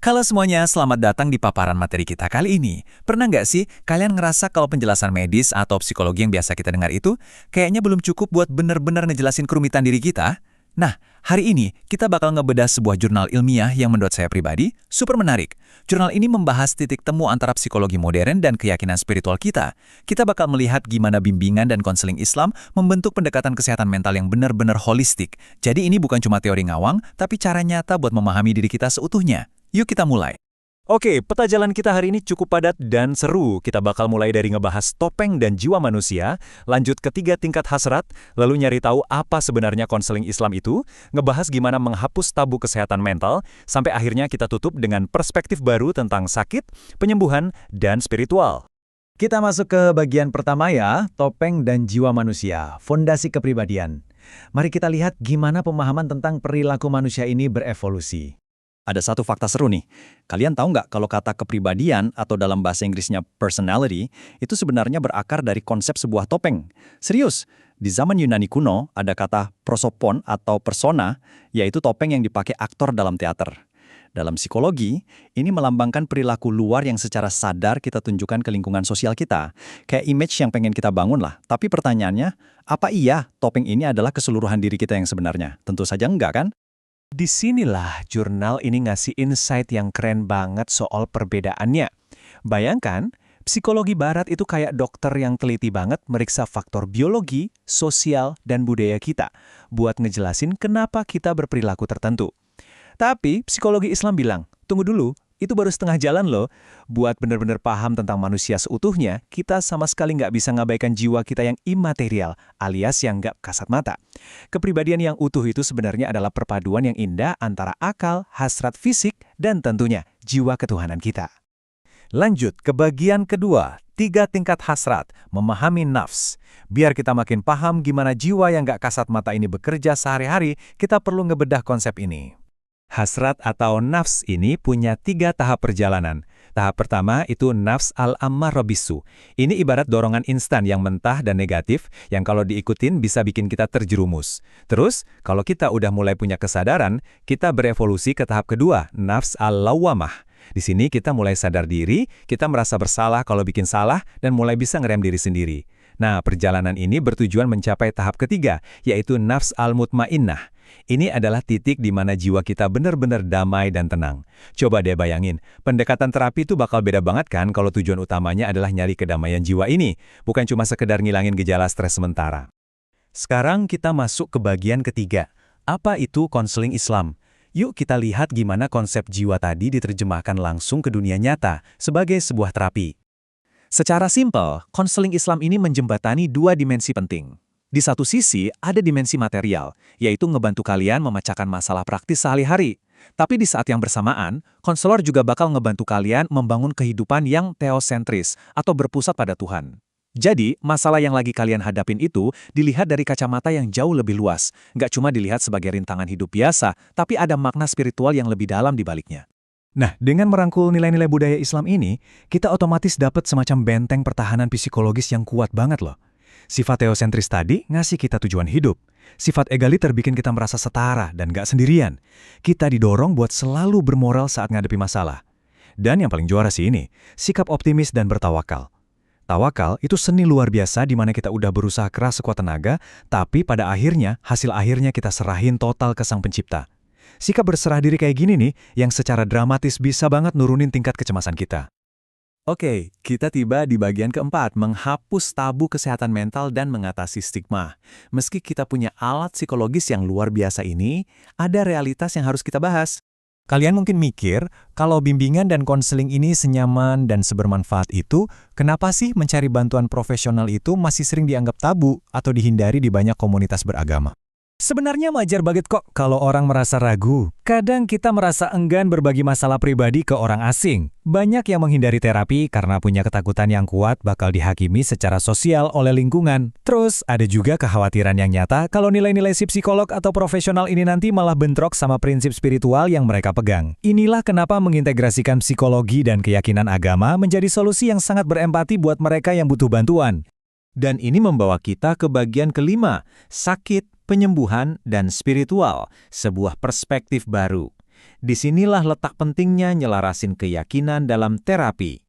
Halo semuanya, selamat datang di paparan materi kita kali ini. Pernah nggak sih kalian ngerasa kalau penjelasan medis atau psikologi yang biasa kita dengar itu kayaknya belum cukup buat benar-benar ngejelasin kerumitan diri kita? Nah, hari ini kita bakal ngebedah sebuah jurnal ilmiah yang menurut saya pribadi super menarik. Jurnal ini membahas titik temu antara psikologi modern dan keyakinan spiritual kita. Kita bakal melihat gimana bimbingan dan konseling Islam membentuk pendekatan kesehatan mental yang benar-benar holistik. Jadi ini bukan cuma teori ngawang, tapi cara nyata buat memahami diri kita seutuhnya. Yuk kita mulai. Oke, peta jalan kita hari ini cukup padat dan seru. Kita bakal mulai dari ngebahas topeng dan jiwa manusia, lanjut ke 3 tingkat hasrat, lalu nyari tahu apa sebenarnya konseling Islam itu, ngebahas gimana menghapus tabu kesehatan mental, sampai akhirnya kita tutup dengan perspektif baru tentang sakit, penyembuhan, dan spiritual. Kita masuk ke bagian pertama ya, topeng dan jiwa manusia, fondasi kepribadian. Mari kita lihat gimana pemahaman tentang perilaku manusia ini berevolusi. Ada satu fakta seru nih. Kalian tahu nggak kalau kata kepribadian atau dalam bahasa Inggrisnya personality itu sebenarnya berakar dari konsep sebuah topeng. Serius, di zaman Yunani kuno ada kata prosopon atau persona, yaitu topeng yang dipakai aktor dalam teater. Dalam psikologi, ini melambangkan perilaku luar yang secara sadar kita tunjukkan ke lingkungan sosial kita. Kayak image yang pengen kita bangun lah. Tapi pertanyaannya, apa iya topeng ini adalah keseluruhan diri kita yang sebenarnya? Tentu saja enggak kan? Disinilah jurnal ini ngasih insight yang keren banget soal perbedaannya. Bayangkan, psikologi barat itu kayak dokter yang teliti banget meriksa faktor biologi, sosial, dan budaya kita buat ngejelasin kenapa kita berperilaku tertentu. Tapi psikologi Islam bilang, tunggu dulu, itu baru setengah jalan loh. Buat benar-benar paham tentang manusia seutuhnya, kita sama sekali nggak bisa ngabaikan jiwa kita yang imaterial, alias yang nggak kasat mata. Kepribadian yang utuh itu sebenarnya adalah perpaduan yang indah antara akal, hasrat fisik, dan tentunya jiwa ketuhanan kita. Lanjut ke bagian kedua, 3 tingkat hasrat, memahami nafs. Biar kita makin paham gimana jiwa yang nggak kasat mata ini bekerja sehari-hari, kita perlu ngebedah konsep ini. Hasrat atau nafs ini punya 3 tahap perjalanan. Tahap pertama itu nafs al-ammarah bisu. Ini ibarat dorongan instan yang mentah dan negatif, yang kalau diikutin bisa bikin kita terjerumus. Terus, kalau kita udah mulai punya kesadaran, kita berevolusi ke tahap kedua, nafs al-lawwamah. Di sini kita mulai sadar diri, kita merasa bersalah kalau bikin salah, dan mulai bisa ngerem diri sendiri. Nah, perjalanan ini bertujuan mencapai tahap ketiga, yaitu nafs al-mutmainnah. Ini adalah titik di mana jiwa kita benar-benar damai dan tenang. Coba deh bayangin, pendekatan terapi itu bakal beda banget kan kalau tujuan utamanya adalah nyari kedamaian jiwa ini, bukan cuma sekedar ngilangin gejala stres sementara. Sekarang kita masuk ke bagian ketiga. Apa itu konseling Islam? Yuk kita lihat gimana konsep jiwa tadi diterjemahkan langsung ke dunia nyata sebagai sebuah terapi. Secara simpel, konseling Islam ini menjembatani 2 dimensi penting. Di satu sisi, ada dimensi material, yaitu ngebantu kalian memecahkan masalah praktis sehari-hari. Tapi di saat yang bersamaan, konselor juga bakal ngebantu kalian membangun kehidupan yang teosentris atau berpusat pada Tuhan. Jadi, masalah yang lagi kalian hadapin itu dilihat dari kacamata yang jauh lebih luas. Nggak cuma dilihat sebagai rintangan hidup biasa, tapi ada makna spiritual yang lebih dalam di baliknya. Nah, dengan merangkul nilai-nilai budaya Islam ini, kita otomatis dapat semacam benteng pertahanan psikologis yang kuat banget loh. Sifat teosentris tadi ngasih kita tujuan hidup. Sifat egaliter bikin kita merasa setara dan gak sendirian. Kita didorong buat selalu bermoral saat ngadepi masalah. Dan yang paling juara sih ini, sikap optimis dan bertawakal. Tawakal itu seni luar biasa di mana kita udah berusaha keras sekuat tenaga, tapi pada akhirnya, hasil akhirnya kita serahin total ke Sang Pencipta. Sikap berserah diri kayak gini nih, yang secara dramatis bisa banget nurunin tingkat kecemasan kita. Oke, kita tiba di bagian keempat, menghapus tabu kesehatan mental dan mengatasi stigma. Meski kita punya alat psikologis yang luar biasa ini, ada realitas yang harus kita bahas. Kalian mungkin mikir, kalau bimbingan dan konseling ini senyaman dan sebermanfaat itu, kenapa sih mencari bantuan profesional itu masih sering dianggap tabu atau dihindari di banyak komunitas beragama? Sebenarnya wajar banget kok kalau orang merasa ragu. Kadang kita merasa enggan berbagi masalah pribadi ke orang asing. Banyak yang menghindari terapi karena punya ketakutan yang kuat bakal dihakimi secara sosial oleh lingkungan. Terus ada juga kekhawatiran yang nyata kalau nilai-nilai si psikolog atau profesional ini nanti malah bentrok sama prinsip spiritual yang mereka pegang. Inilah kenapa mengintegrasikan psikologi dan keyakinan agama menjadi solusi yang sangat berempati buat mereka yang butuh bantuan. Dan ini membawa kita ke bagian kelima, sakit, penyembuhan, dan spiritual, sebuah perspektif baru. Disinilah letak pentingnya nyelarasin keyakinan dalam terapi.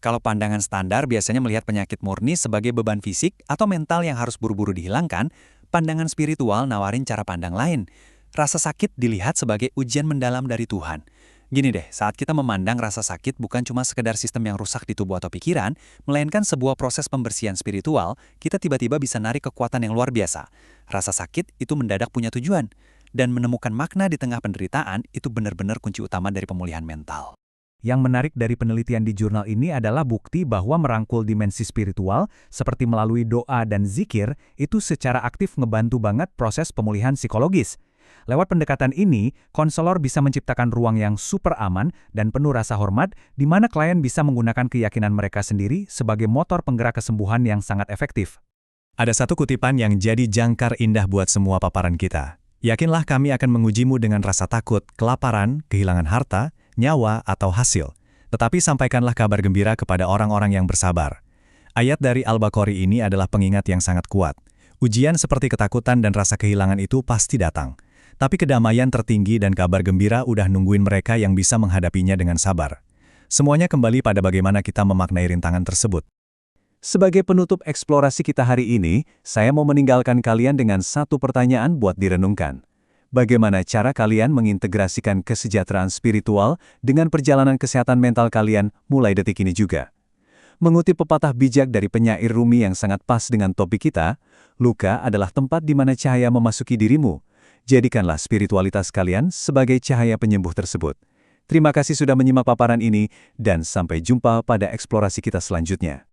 Kalau pandangan standar biasanya melihat penyakit murni sebagai beban fisik atau mental yang harus buru-buru dihilangkan, pandangan spiritual nawarin cara pandang lain. Rasa sakit dilihat sebagai ujian mendalam dari Tuhan. Gini deh, saat kita memandang rasa sakit bukan cuma sekedar sistem yang rusak di tubuh atau pikiran, melainkan sebuah proses pembersihan spiritual, kita tiba-tiba bisa narik kekuatan yang luar biasa. Rasa sakit itu mendadak punya tujuan, dan menemukan makna di tengah penderitaan itu benar-benar kunci utama dari pemulihan mental. Yang menarik dari penelitian di jurnal ini adalah bukti bahwa merangkul dimensi spiritual, seperti melalui doa dan zikir, itu secara aktif ngebantu banget proses pemulihan psikologis. Lewat pendekatan ini, konselor bisa menciptakan ruang yang super aman dan penuh rasa hormat, di mana klien bisa menggunakan keyakinan mereka sendiri sebagai motor penggerak kesembuhan yang sangat efektif. Ada satu kutipan yang jadi jangkar indah buat semua paparan kita. Yakinlah kami akan mengujimu dengan rasa takut, kelaparan, kehilangan harta, nyawa, atau hasil. Tetapi sampaikanlah kabar gembira kepada orang-orang yang bersabar. Ayat dari Al-Baqarah ini adalah pengingat yang sangat kuat. Ujian seperti ketakutan dan rasa kehilangan itu pasti datang. Tapi kedamaian tertinggi dan kabar gembira udah nungguin mereka yang bisa menghadapinya dengan sabar. Semuanya kembali pada bagaimana kita memaknai rintangan tersebut. Sebagai penutup eksplorasi kita hari ini, saya mau meninggalkan kalian dengan satu pertanyaan buat direnungkan. Bagaimana cara kalian mengintegrasikan kesejahteraan spiritual dengan perjalanan kesehatan mental kalian mulai detik ini juga? Mengutip pepatah bijak dari penyair Rumi yang sangat pas dengan topik kita, luka adalah tempat di mana cahaya memasuki dirimu. Jadikanlah spiritualitas kalian sebagai cahaya penyembuh tersebut. Terima kasih sudah menyimak paparan ini, dan sampai jumpa pada eksplorasi kita selanjutnya.